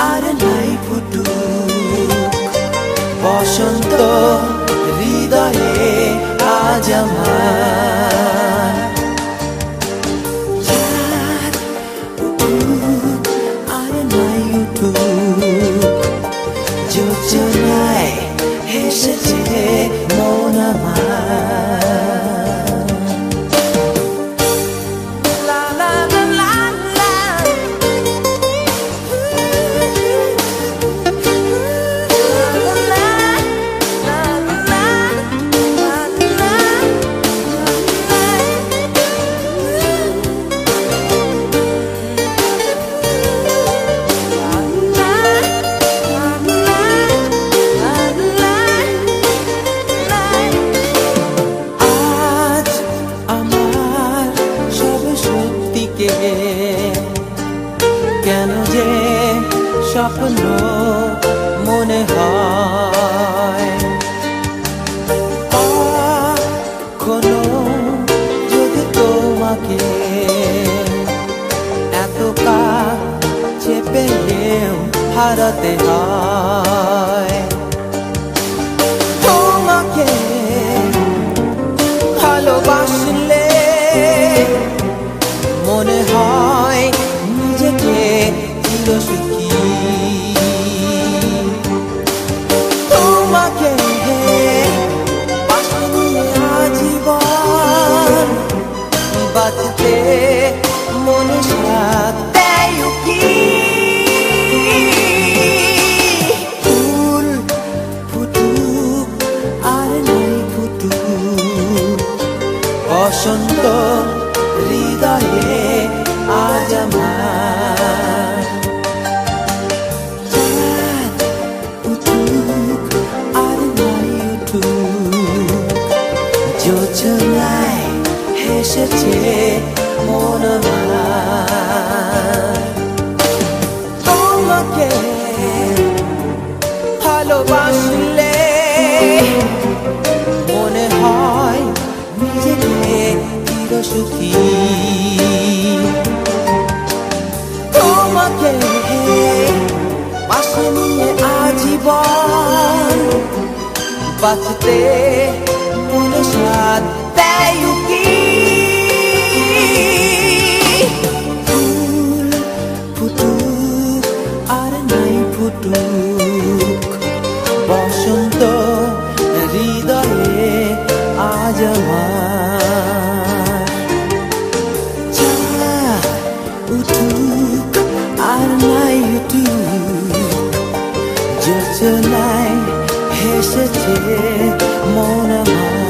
আর নাই ফুটুক বসন্ত হৃদয়ে আজ আমার। চাঁদ উঠুক আর নাই উঠুক যোজনায় হেসেছে মন আমার। কেন যে স্বপ্ন মনে হয় কখনো যদি তোমাকে এত কাছে পেয়েও হারাতে হয়। তোমাকে ভালোবাসলে মনে হয় নিজেকে চিরসুখী। তোমাকে পাশে নিয়ে আজীবন বাঁচতে মনে সাথ দেয় কি। ফুল ফুটুক আর নাই ফুটুক বসন্ত হৃদয়ে আজ আমার। চাঁদ উঠুক আর নাই উঠুক যোজনায় হেসেছে মন আমার। তোমাকে ভালোবাসলে মনে হয় নিজেকে চিরসুখী। তোমাকে পাশে নিয়ে আজীবন বাঁচতে মনে সাথ দেয় কি। ফুল ফুটুক আর নাই ফুটুক বসন্ত হৃদয়ে আজ আমার। চাঁদ উঠুক আর নাই উঠুক যোজনায় হেসেছে মন আমার।